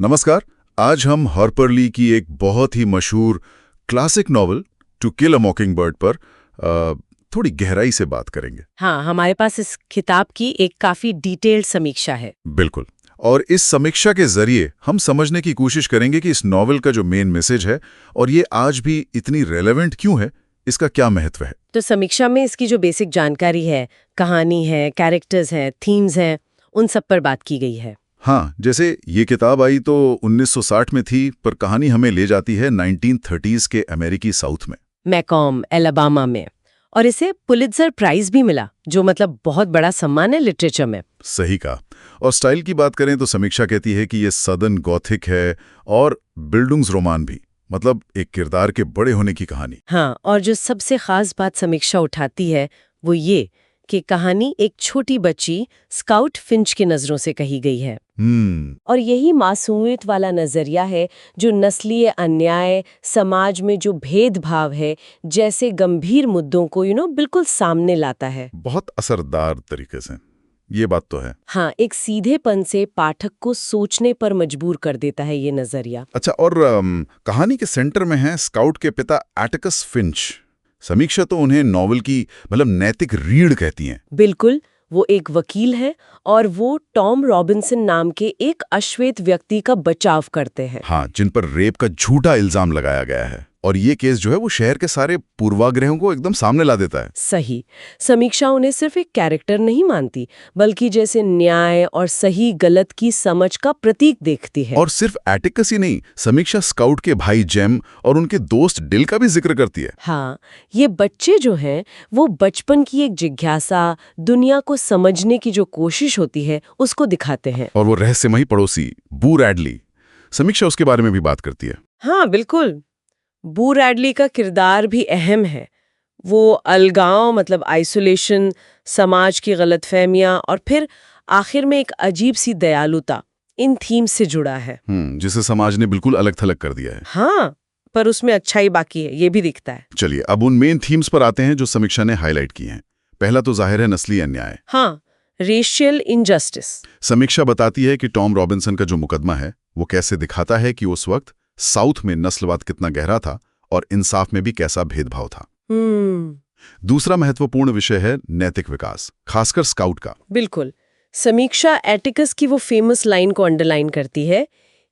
नमस्कार। आज हम हार्पर ली की एक बहुत ही मशहूर classic novel to kill a mockingbird पर थोड़ी गहराई से बात करेंगे। हाँ, हमारे पास इस किताब की एक काफी डिटेल्ड समीक्षा है। बिल्कुल। और इस समीक्षा के जरिए हम समझने की कोशिश करेंगे कि इस नॉवल का जो मेन मैसेज है और ये आज भी इतनी रेलेवेंट क्यों है, इसका क्या महत्व है। तो समीक्षा में इसकी जो बेसिक जानकारी है, कहानी है, कैरेक्टर्स हैं, थीम्स हैं, उन सब पर बात की गई है। हाँ, जैसे ये किताब आई तो 1960 में थी, पर कहानी हमें ले जाती है 1930s के अमेरिकी साउथ में। मैकॉम, एलाबामा में। और इसे पुलित्जर प्राइज भी मिला, जो मतलब बहुत बड़ा सम्मान है लिटरेचर में। सही कहा। और स्टाइल की बात करें तो समीक्षा कहती है कि ये सदर्न गॉथिक है और बिल्डुंग्सरोमान भी, मतलब एक किरदार के बड़े होने की कहानी। हाँ, और जो सबसे खास बात समीक्षा उठाती है वो ये कि कहानी एक छोटी बच्ची स्काउट फिंच की नजरों से कही गई है। और यही मासूमियत वाला नजरिया है जो नस्लीय अन्याय, समाज में जो भेदभाव है जैसे गंभीर मुद्दों को बिल्कुल सामने लाता है। बहुत असरदार तरीके से, ये बात तो है। हाँ, एक सीधेपन से पाठक को सोचने पर मजबूर कर देता है ये नजरिया। अच्छा, और कहानी के सेंटर में है स्काउट के पिता एटिकस फिंच। समीक्षा तो उन्हें नॉवल की मतलब नैतिक रीढ़ कहती हैं। बिल्कुल, वो एक वकील है और वो टॉम रॉबिन्सन नाम के एक अश्वेत व्यक्ति का बचाव करते हैं। हाँ, जिन पर रेप का झूठा इल्जाम लगाया गया है। और ये केस जो है वो शहर के सारे पूर्वाग्रहों को एकदम सामने ला देता है। सही। समीक्षा उन्हें सिर्फ एक कैरेक्टर नहीं मानती, बल्कि जैसे न्याय और सही गलत की समझ का प्रतीक देखती है। और सिर्फ एटिकस ही नहीं, समीक्षा स्काउट के भाई जेम और उनके दोस्त डिल का भी जिक्र करती है। हाँ, ये बच्चे जो हैं वो बचपन की एक जिज्ञासा, दुनिया को समझने की जो कोशिश होती है उसको दिखाते हैं। और वो रहस्यमयी पड़ोसी बू रैडली, समीक्षा उसके बारे में भी बात करती है। हाँ, बिल्कुल। बू रैडली का किरदार भी अहम है। वो अलगाव मतलब आइसोलेशन, समाज की गलतफहमियां और फिर आखिर में एक अजीब सी दयालुता, इन थीम से जुड़ा है। जिसे समाज ने बिल्कुल अलग थलग कर दिया है। हाँ, पर उसमें अच्छाई बाकी है, ये भी दिखता है। चलिए अब उन मेन थीम्स पर आते हैं जो समीक्षा ने हाईलाइट की हैं। पहला तो जाहिर है नस्ली अन्याय। हाँ, रेशियल इनजस्टिस। समीक्षा बताती है कि टॉम रॉबिन्सन का जो मुकदमा है वो कैसे दिखाता है कि उस वक्त साउथ में नस्लवाद कितना गहरा था और इंसाफ में भी कैसा भेदभाव था। दूसरा महत्वपूर्ण विषय है नैतिक विकास, खासकर स्काउट का। बिल्कुल। समीक्षा एटिकस की वो फेमस लाइन को अंडरलाइन करती है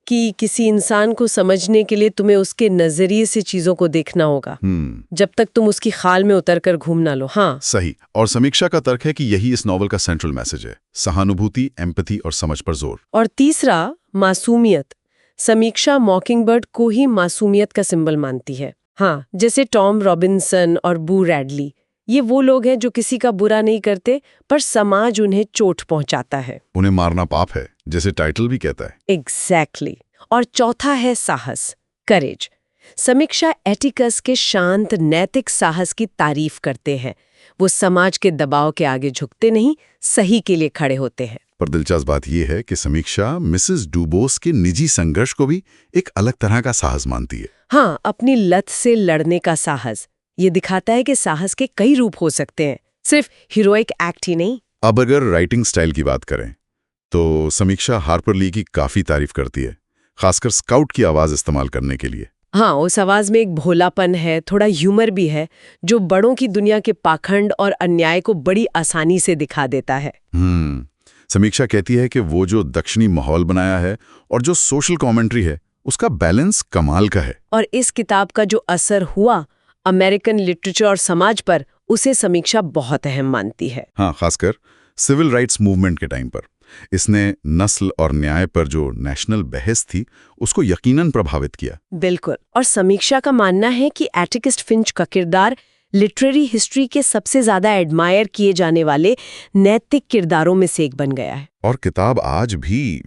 कि किसी इंसान को समझने के लिए तुम्हें उसके नजरिए से चीजों को देखना होगा, जब तक तुम उसकी खाल में उतरकर घूम ना लो। हाँ, सही। और समीक्षा का तर्क है कि यही इस नॉवल का सेंट्रल मैसेज है, सहानुभूति, एम्पैथी और समझ पर जोर। और तीसरा, मासूमियत। समीक्षा मॉकिंगबर्ड को ही मासूमियत का सिंबल मानती है। हाँ, जैसे टॉम रॉबिन्सन और बू रैडली, ये वो लोग हैं जो किसी का बुरा नहीं करते, पर समाज उन्हें चोट पहुंचाता है। उन्हें मारना पाप है, जैसे टाइटल भी कहता है। एग्जैक्टली। और चौथा है साहस, करेज। समीक्षा एटिकस के शांत नैतिक साहस की तारीफ करते हैं। वो समाज के दबाव के आगे झुकते नहीं, सही के लिए खड़े होते हैं। पर दिलचस्प बात यह है कि समीक्षा मिसेस डुबोस के निजी संघर्ष को भी एक अलग तरह का साहस मानती है। हाँ, अपनी लत से लड़ने का साहस। ये दिखाता है कि साहस के कई रूप हो सकते हैं, सिर्फ हीरोइक एक्ट ही नहीं। अब अगर राइटिंग स्टाइल की बात करें तो समीक्षा हार्पर ली की काफी तारीफ करती है, खासकर स्काउट की आवाज इस्तेमाल करने के लिए। हाँ, उस आवाज में एक भोलापन है, थोड़ा ह्यूमर भी है, जो बड़ों की दुनिया के पाखंड और अन्याय को बड़ी आसानी से दिखा देता है। समीक्षा कहती है कि वो जो दक्षिणी माहौल बनाया है और जो सोशल कमेंट्री है, उसका बैलेंस कमाल का है। और इस किताब का जो असर हुआ अमेरिकन लिटरेचर और समाज पर, उसे समीक्षा बहुत अहम मानती है। हाँ, खासकर सिविल राइट्स मूवमेंट के टाइम पर इसने नस्ल और न्याय पर जो नेशनल बहस थी उसको यकीनन प्रभावित किया। बिल्कुल। और समीक्षा का मानना है कि एटिकस फिंच का किरदार लिटरेरी हिस्ट्री के सबसे ज्यादा एडमायर किए जाने वाले नैतिक किरदारों में से एक बन गया है। और किताब आज भी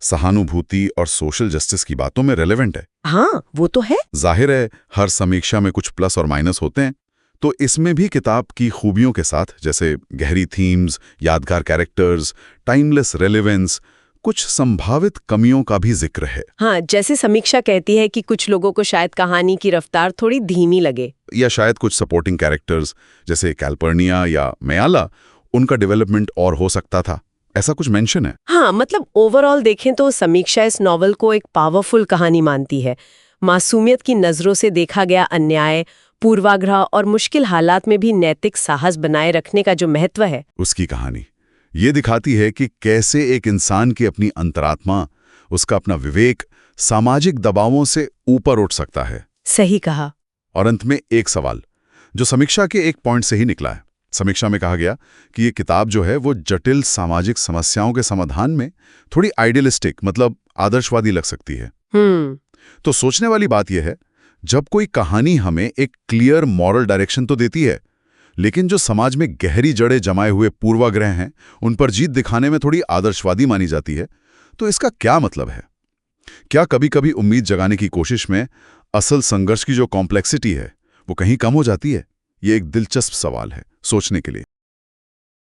सहानुभूति और सोशल जस्टिस की बातों में रेलेवेंट है। हाँ, वो तो है। जाहिर है हर समीक्षा में कुछ प्लस और माइनस होते हैं, तो इसमें भी किताब की खूबियों के साथ, जैसे गहरी थीम्स, यादगार कैरेक्टर्स, टाइमलेस रेलेवेंस, कुछ संभावित कमियों का भी जिक्र है। हाँ, जैसे समीक्षा कहती है कि कुछ लोगों को शायद कहानी की रफ्तार थोड़ी धीमी लगे, या शायद कुछ सपोर्टिंग कैरेक्टर्स जैसे कैल्पर्निया या मयाला, उनका डेवलपमेंट और हो सकता था। ऐसा कुछ मेंशन है? हाँ, मतलब ओवरऑल देखें तो समीक्षा इस नॉवल को एक पावरफुल कहानी मानती है। मासूमियत की नजरों से देखा गया अन्याय, पूर्वाग्रह और मुश्किल हालात में भी नैतिक साहस बनाए रखने का जो महत्व है, उसकी कहानी ये दिखाती है कि कैसे एक इंसान की अपनी अंतरात्मा, उसका अपना विवेक, सामाजिक दबावों से ऊपर उठ सकता है। सही कहा। और अंत में एक सवाल, जो समीक्षा के एक पॉइंट से ही निकला है। समीक्षा में कहा गया कि ये किताब जो है वो जटिल सामाजिक समस्याओं के समाधान में थोड़ी आइडियलिस्टिक, मतलब आदर्शवादी लग सकती है। तो सोचने वाली बात यह है, जब कोई कहानी हमें एक क्लियर मॉरल डायरेक्शन तो देती है, लेकिन जो समाज में गहरी जड़ें जमाए हुए पूर्वाग्रह हैं, उन पर जीत दिखाने में थोड़ी आदर्शवादी मानी जाती है, तो इसका क्या मतलब है? क्या कभी-कभी उम्मीद जगाने की कोशिश में असल संघर्ष की जो कॉम्प्लेक्सिटी है, वो कहीं कम हो जाती है? ये एक दिलचस्प सवाल है सोचने के लिए।